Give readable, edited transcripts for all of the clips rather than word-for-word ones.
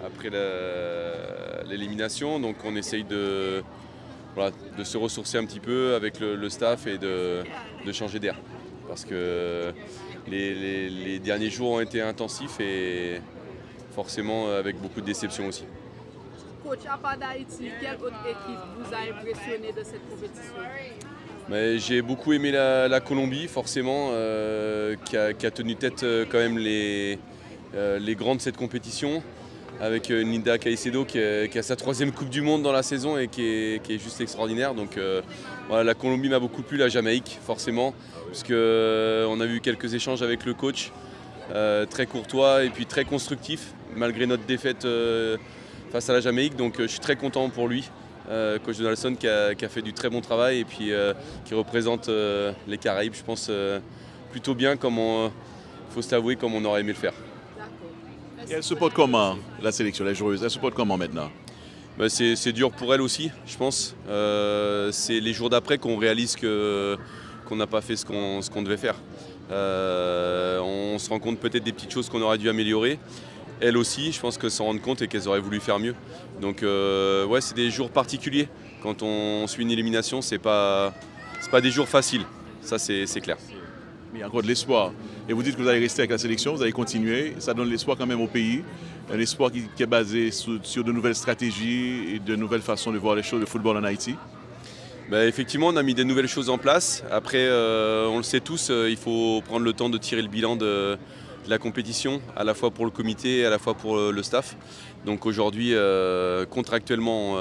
après l'élimination. Donc on essaye de se ressourcer un petit peu avec le staff et de changer d'air. Parce que les derniers jours ont été intensifs et forcément avec beaucoup de déceptions aussi. Coach, à part d'Haïti, quelle autre équipe vous a impressionné de cette compétition? J'ai beaucoup aimé la Colombie, forcément, qui a tenu tête quand même les grands de cette compétition, avec Nilda Caicedo qui a sa 3e Coupe du Monde dans la saison et qui est juste extraordinaire. Donc voilà, la Colombie m'a beaucoup plu, la Jamaïque forcément, parce qu'on a eu quelques échanges avec le coach, très courtois et puis très constructif, malgré notre défaite face à la Jamaïque. Donc je suis très content pour lui. Coach Donaldson qui a fait du très bon travail et puis qui représente les Caraïbes, je pense, plutôt bien, comme il faut se l'avouer, comme on aurait aimé le faire. Et elle se porte comment, la sélection, les joueuses? Elle se porte comment maintenant? C'est dur pour elle aussi, je pense. C'est les jours d'après qu'on réalise qu'on n'a pas fait ce qu'on devait faire. On se rend compte peut-être des petites choses qu'on aurait dû améliorer. Elles aussi, je pense qu'elles s'en rendent compte et qu'elles auraient voulu faire mieux. Donc ouais, c'est des jours particuliers. Quand on suit une élimination, c'est pas des jours faciles. Ça, c'est clair. Il y a encore de l'espoir. Et vous dites que vous allez rester avec la sélection, vous allez continuer. Ça donne l'espoir quand même au pays. Un espoir qui est basé sur de nouvelles stratégies et de nouvelles façons de voir les choses de football en Haïti. Effectivement, on a mis des nouvelles choses en place. Après, on le sait tous, il faut prendre le temps de tirer le bilan de la compétition, à la fois pour le comité et à la fois pour le staff. Donc aujourd'hui, contractuellement,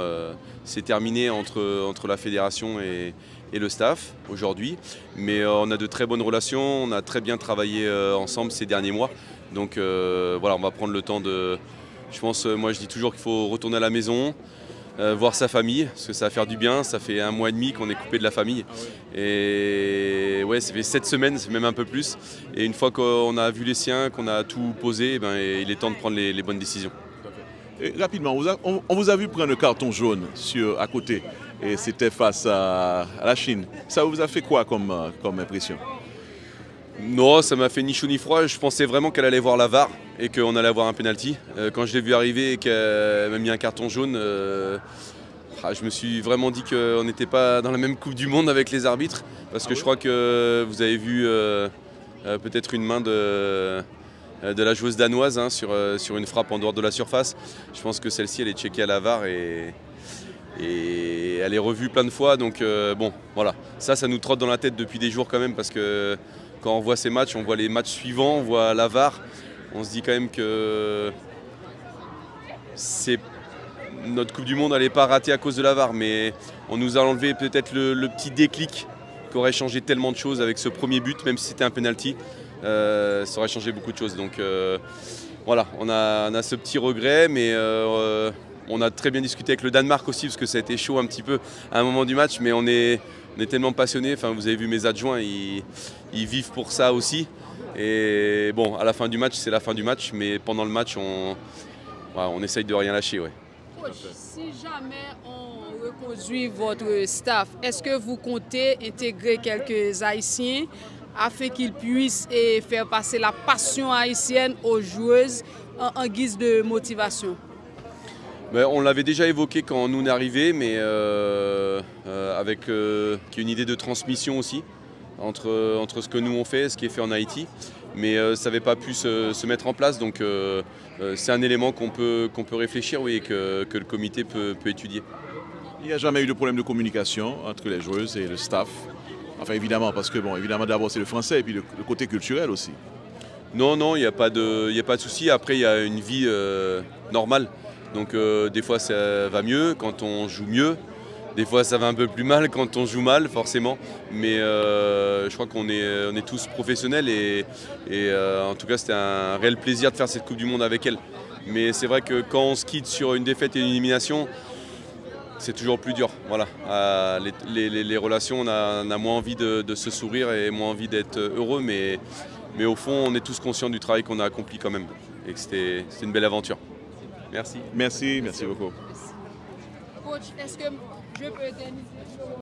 c'est terminé entre la fédération et le staff aujourd'hui. Mais on a de très bonnes relations, on a très bien travaillé ensemble ces derniers mois. Donc voilà, on va prendre le temps de... Je pense, moi je dis toujours qu'il faut retourner à la maison, voir sa famille, parce que ça va faire du bien. Ça fait 1 mois et demi qu'on est coupé de la famille. Et ouais, ça fait 7 semaines, c'est même un peu plus. Et une fois qu'on a vu les siens, qu'on a tout posé, il est temps de prendre les bonnes décisions. Et rapidement, on vous a vu prendre le carton jaune à côté, et c'était face à la Chine. Ça vous a fait quoi comme impression? Non, ça m'a fait ni chaud ni froid. Je pensais vraiment qu'elle allait voir la VAR et qu'on allait avoir un penalty. Quand je l'ai vu arriver et qu'elle m'a mis un carton jaune, je me suis vraiment dit qu'on n'était pas dans la même Coupe du Monde avec les arbitres. Parce que je crois que vous avez vu peut-être une main de la joueuse danoise sur une frappe en dehors de la surface. Je pense que celle-ci, elle est checkée à la VAR et elle est revue plein de fois. Donc bon, voilà. Ça nous trotte dans la tête depuis des jours quand même, parce que quand on voit ces matchs, on voit les matchs suivants, on voit la VAR. On se dit quand même que notre Coupe du Monde, elle n'est pas ratée à cause de la VAR, mais on nous a enlevé peut-être le petit déclic qui aurait changé tellement de choses avec ce premier but, même si c'était un penalty. Ça aurait changé beaucoup de choses. Donc voilà, on a ce petit regret, mais on a très bien discuté avec le Danemark aussi, parce que ça a été chaud un petit peu à un moment du match, mais on est tellement passionnés. Enfin, vous avez vu mes adjoints, ils vivent pour ça aussi. Et bon, à la fin du match, c'est la fin du match, mais pendant le match, on essaye de rien lâcher. Ouais. Coach, si jamais on reconduit votre staff, est-ce que vous comptez intégrer quelques Haïtiens afin qu'ils puissent faire passer la passion haïtienne aux joueuses en guise de motivation? On l'avait déjà évoqué quand nous on est arrivés, mais avec une idée de transmission aussi entre ce que nous on fait et ce qui est fait en Haïti. Mais ça n'avait pas pu se mettre en place, donc c'est un élément qu'on peut réfléchir, oui, et que le comité peut étudier. Il n'y a jamais eu de problème de communication entre les joueuses et le staff? Enfin évidemment, parce que bon, évidemment d'abord c'est le français et puis le côté culturel aussi. Non, il n'y a pas de souci. Après, il y a une vie normale. Donc des fois ça va mieux quand on joue mieux. Des fois ça va un peu plus mal quand on joue mal, forcément. Mais je crois qu'on est tous professionnels et en tout cas c'était un réel plaisir de faire cette Coupe du Monde avec elle. Mais c'est vrai que quand on se quitte sur une défaite et une élimination, c'est toujours plus dur. Voilà. Les relations, on a moins envie de se sourire et moins envie d'être heureux, mais au fond on est tous conscients du travail qu'on a accompli quand même et que c'était une belle aventure. Merci. Merci beaucoup. Coach, est-ce que je peux éterniser?